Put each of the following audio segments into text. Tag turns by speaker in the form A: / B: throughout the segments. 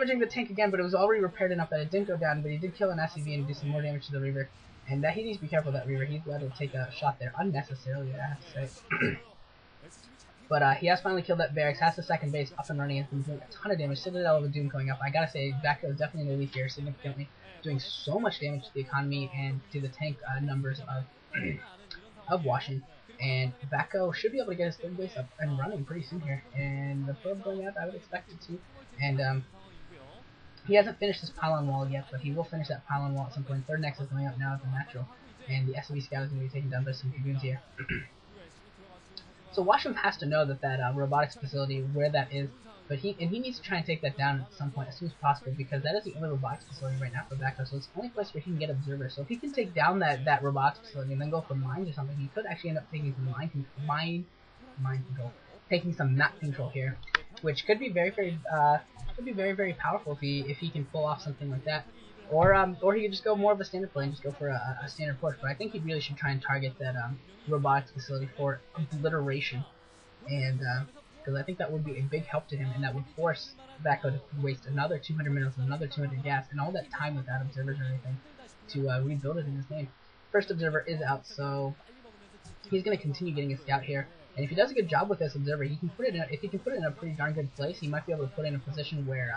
A: damaging the tank again, but it was already repaired enough that it didn't go down, but he did kill an SCV and do some more damage to the Reaver. And he needs to be careful of that Reaver. He's allowed to take a shot there unnecessarily, I have to say. But he has finally killed that barracks, has the second base up and running, and been doing a ton of damage. Citadel of the Doom going up. I gotta say, Backho is definitely in the lead here, significantly, doing so much damage to the economy and to the tank numbers of Hwasin. And Backho should be able to get his third base up and running pretty soon here. And the probe going up, I would expect it to. And he hasn't finished his pylon wall yet, but he will finish that pylon wall at some point. Third next is going up now as a natural. And the SCV scout is going to be taken down by some dragoons here. So Hwasin has to know that robotics facility, where that is, but he needs to try and take that down at some point as soon as possible, because that is the only robotics facility right now for Backho, so it's the only place where he can get observers. So if he can take down that robotics facility and then go for mines or something, he could actually end up taking some mine control, taking some map control here, which could be very very powerful if he can pull off something like that. Or he could just go more of a standard play and just go for a standard push. But I think he really should try and target that robotics facility for obliteration, and because I think that would be a big help to him, and that would force Backho to waste another 200 minerals and another 200 gas and all that time without observers or anything to rebuild it in his name. First observer is out, so he's going to continue getting a scout here. And if he does a good job with this observer, he can put it in. If he can put it in a pretty darn good place, he might be able to put it in a position where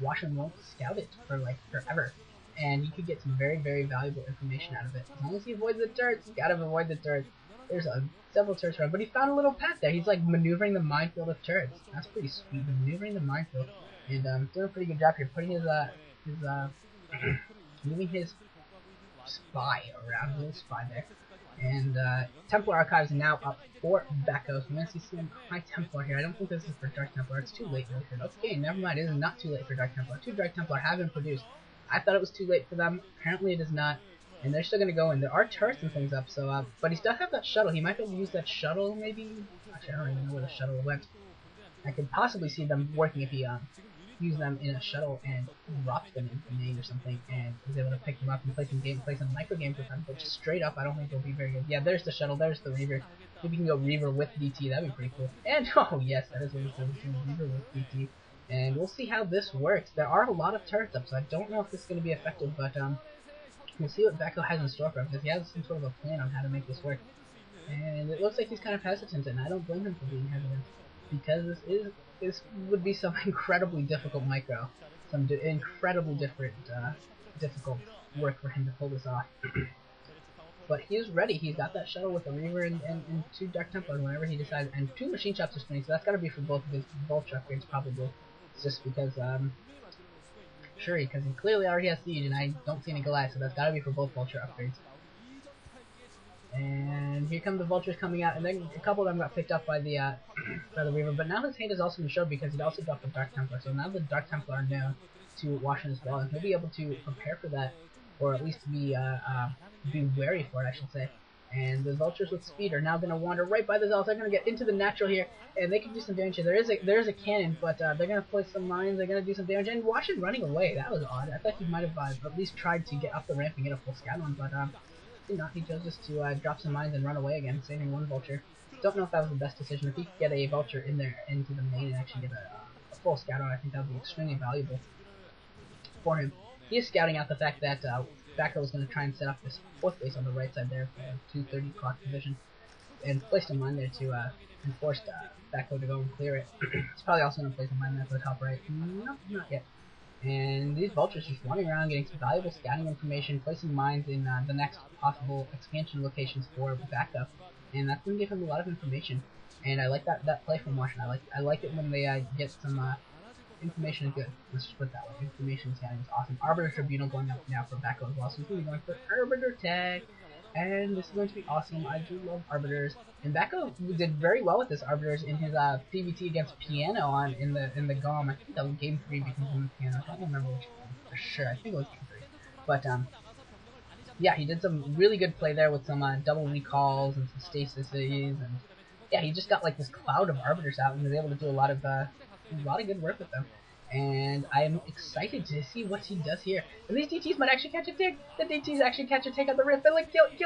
A: Hwasin won't scout it for like forever, and you could get some very valuable information out of it. As long as he avoids the turrets, he's got to avoid the turrets. There's several turrets around, but he found a little path there. He's like maneuvering the minefield of turrets. That's pretty sweet, maneuvering the minefield, and doing a pretty good job here, putting his moving his spy around, his little spy there. And Templar Archives are now up for Backho, so I'm going to see some High Templar here. I don't think this is for Dark Templar. It's too late for it. Okay, never mind. It is not too late for Dark Templar. 2 Dark Templar have been produced. I thought it was too late for them. Apparently it is not. And they're still going to go in. There are turrets and things up, so but he does have that shuttle. He might be able to use that shuttle, maybe? Actually, I don't even know where the shuttle went. I could possibly see them working if he use them in a shuttle and drops them into the main or something, and is able to pick them up and play some micro games with them. But just straight up, I don't think they'll be very good. Yeah, there's the shuttle, there's the Reaver. If we can go Reaver with DT, that'd be pretty cool. And oh yes, that is what we said, Reaver with DT. And we'll see how this works. There are a lot of turrets up, so I don't know if this is going to be effective, but we'll see what Backho has in store for him, because he has some sort of a plan on how to make this work. And it looks like he's kind of hesitant, and I don't blame him for being hesitant, because this would be some incredibly difficult micro, some incredibly difficult work for him to pull this off. But he is ready. He's got that shuttle with a Reaver and 2 Dark Templars whenever he decides, and 2 machine shops are spinning, so that's got to be for both of his vulture upgrades probably. It's just because sure, because he clearly already has siege, and I don't see any Goliath, so that's got to be for both vulture upgrades. And here come the vultures coming out, and then a couple of them got picked up by the Reaver. But now his hand is also been shown because he'd also dropped the Dark Templar. So now the Dark Templar are known to Hwasin as well, and he'll be able to prepare for that, or at least be wary for it, I should say. And the vultures with speed are now going to wander right by the zealots. They're going to get into the natural here, and they can do some damage here. There is a cannon, but they're going to place some mines. They're going to do some damage. And Hwasin running away. That was odd. I thought he might have at least tried to get up the ramp and get a full scout on, but did not. He chose just to drop some mines and run away again, saving 1 vulture. Don't know if that was the best decision. If he could get a vulture in there into the main and actually get a full scout on, I think that would be extremely valuable for him. He is scouting out the fact that Backho was going to try and set up this 4th base on the right side there for 2:30 o'clock position, and placed a mine there to and forced Backho to go and clear it. He's probably also going to place a mine there for the top right. No, not yet. And these vultures just running around, getting some valuable scouting information, placing mines in the next possible expansion locations for Backho, and that's going to give him a lot of information. And I like that play from Hwasin. I like it when they get some information is good. Let's just put it that way. Information scouting is awesome. Arbiter Tribunal going up now for Backho as well, so he's going to be going for Arbiter Tag, and this is going to be awesome. I do love Arbiters, and Backho did very well with this Arbiters in his PvT against Piano in the GOM. I think that was game 3 because of the Piano. I don't remember which game for sure. I think it was game 3, but yeah, he did some really good play there with some double recalls and some stasises, and yeah, he just got like this cloud of Arbiters out and was able to do a lot of good work with them. And I'm excited to see what he does here. And these DTs might actually catch a tick. The DTs actually catch a tick on the rift. They're like, kill it.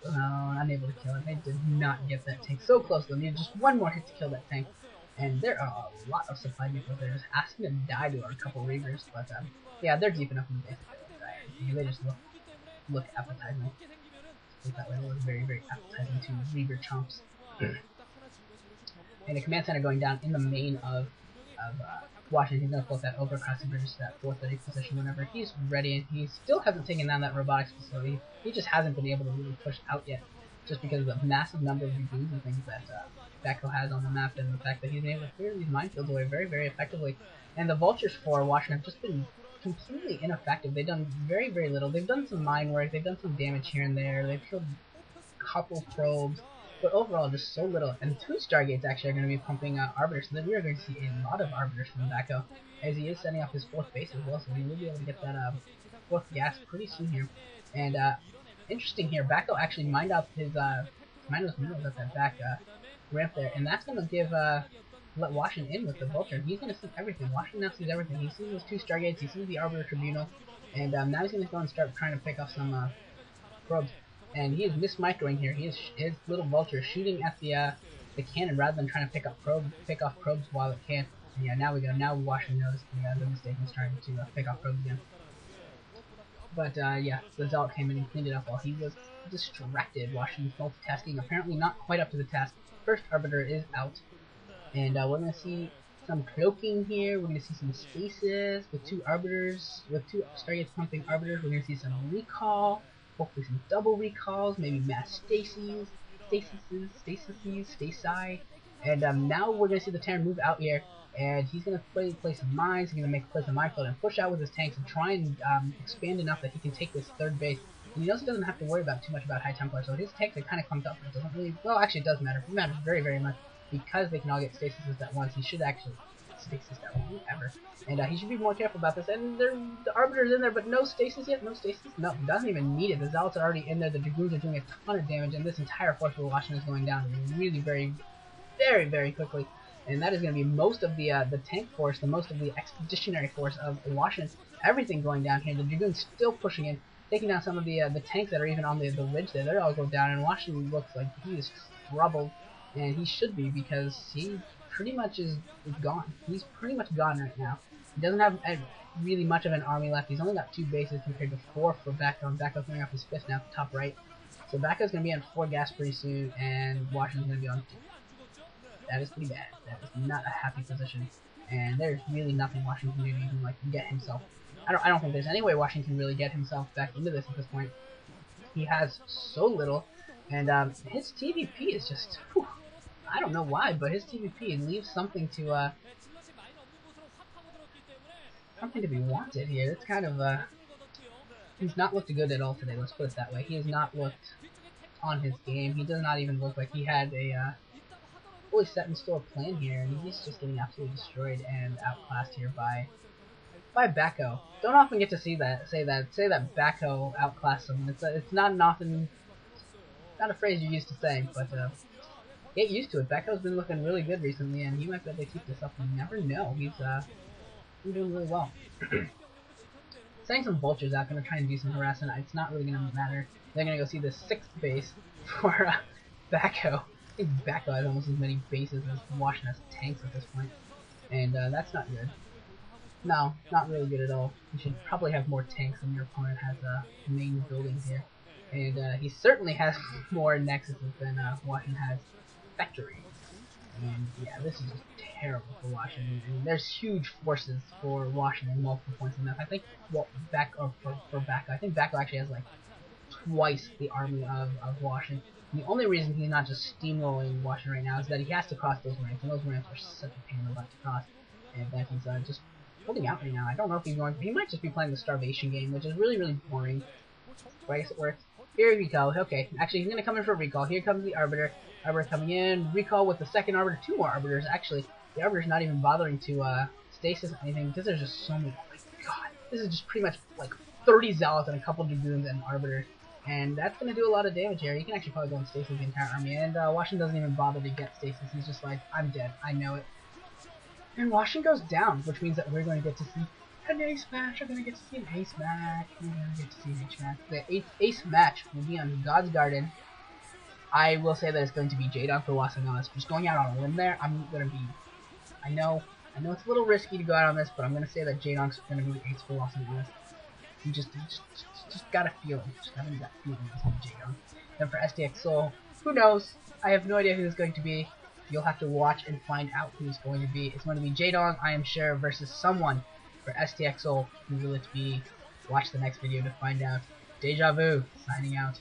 A: No, unable to kill it. They did not get that tank. So close though. Needed just 1 more hit to kill that tank. And there are a lot of supply vehicles there, just asking to die to a couple Reavers, but yeah, they're deep enough in the base that they won't die or anything. They just look appetizing. Look that way, they look very, very appetizing to Reaver chomps. And the command center going down in the main of Washington. He's going to float that over across the bridge to that 430 position whenever he's ready, and he still hasn't taken down that robotics facility. He just hasn't been able to really push out yet, just because of the massive number of dragoons and things that Backho has on the map, and the fact that he's been able to clear these minefields away very, very effectively. And the vultures for Washington have just been completely ineffective. They've done very, very little. They've done some mine work, they've done some damage here and there, they've killed a couple probes, but overall just so little. And 2 Stargates actually are going to be pumping Arbiters, so then we are going to see a lot of Arbiters from Backho, as he is setting up his 4th base as well, so he will be able to get that 4th gas pretty soon here. And interesting here, Backho actually mined up his miners minerals at that back ramp there, and that's going to give let Washington in with the Vulture. He's going to see everything. Washington now sees everything. He sees those 2 Stargates, he sees the Arbiter Tribunal, and now he's going to go and start trying to pick off some probes. And he is mismicroing here. He is his little Vulture shooting at the cannon rather than trying to pick off probes while it can. And yeah, now we go. Now Washington knows the mistake and is trying to pick off probes again. But yeah, the Zealot came in and cleaned it up while he was distracted. Washington multitasking, apparently not quite up to the task. First Arbiter is out, and we're going to see some cloaking here. We're going to see some stasis with 2 Arbiters, with 2 Stargates pumping Arbiters. We're going to see some recall, hopefully some double recalls, maybe mass stasi, and now we're going to see the Terran move out here, and he's going to play some mines. He's going to place a minefield and push out with his tanks and try and expand enough that he can take this 3rd base. And he knows he doesn't have to worry about too much about High Templar, so his tanks are kind of clumped up. It doesn't really, well, actually it does matter. It matters very, very much because they can all get stasis at once. He should actually stasis that one ever, and he should be more careful about this. And the Arbiter's in there, but no stasis yet. No stasis. No, doesn't even need it. The Zealots are already in there. The Dragoons are doing a ton of damage, and this entire force of Washington is going down really, very, very, very quickly. And that is going to be most of the tank force, the most of the expeditionary force of Washington. Everything going down here. The Dragoons still pushing in, taking down some of the tanks that are even on the ridge there. They're all going down, and Washington looks like he is troubled, and he should be, because he pretty much is gone. He's pretty much gone right now. He doesn't have really much of an army left. He's only got 2 bases compared to 4 for Backho, and Backho's throwing off his 5th now, top right. So Backho's going to be on 4 gas pretty soon, and Washington's going to be on 2. That is pretty bad. That is not a happy position, and there's really nothing Washington can do to even like get himself. I don't think there's any way Washington can really get himself back into this at this point. He has so little, and his TVP is just, whew, I don't know why, but his TVP leaves something to be wanted here. It's kind of he's not looked good at all today. Let's put it that way. He has not looked on his game. He does not even look like he had a fully set in store plan here, and he's just getting absolutely destroyed and outclassed here by Backho. Don't often get to say that Backho outclassed someone. It's not an often, not a phrase you're used to saying, but get used to it. Backho's been looking really good recently, and he might be able to keep this up. You never know. He's doing really well. Sending some vultures out, gonna try and do some harassment. It's not really gonna matter. They're gonna go see the 6th base for Backho. I think Backho has almost as many bases as Washington has tanks at this point, and that's not good. No, not really good at all. You should probably have more tanks than your opponent has main buildings here, and he certainly has more nexuses than Washington has factories. And yeah, this is just terrible for Washington. And there's huge forces for Washington, multiple points enough. I think for Backho, I think Backho actually has like twice the army of Washington. And the only reason he's not just steamrolling Washington right now is that he has to cross those ramps, and those ramps are such a pain in the butt to cross. And that he's just holding out right now. I don't know if he's going. He might just be playing the starvation game, which is really, really boring. But I guess it works. Here we go. Okay, actually, he's gonna come in for a recall. Here comes the Arbiter. Arbiter coming in. Recall with the 2nd Arbiter. 2 more Arbiters. Actually, the Arbiter's not even bothering to stasis anything because there's just so many. Oh my god, this is just pretty much like 30 Zealots and a couple Dragoons and Arbiters. And that's going to do a lot of damage here. You can actually probably go and stasis the entire army. And Washington doesn't even bother to get stasis. He's just like, I'm dead. I know it. And Washington goes down, which means that we're going to get to see an ace match. We're going to get to see an ace match. We're going to get to see an ace match. The ace match will be on God's Garden. I will say that it's going to be Jadon for Hwaesung. Just going out on a limb there, I'm going to be I know it's a little risky to go out on this, but I'm gonna say that Jaedong's gonna be the ace for Los Angeles. You just got a feeling. Just having that feeling it's gonna be Jaedong. Then for STX Seoul, who knows? I have no idea who it's going to be. You'll have to watch and find out who it's going to be. It's going to be Jaedong, I am sure, versus someone for STX Seoul. Who will it be? Watch the next video to find out. Deja Vu, signing out.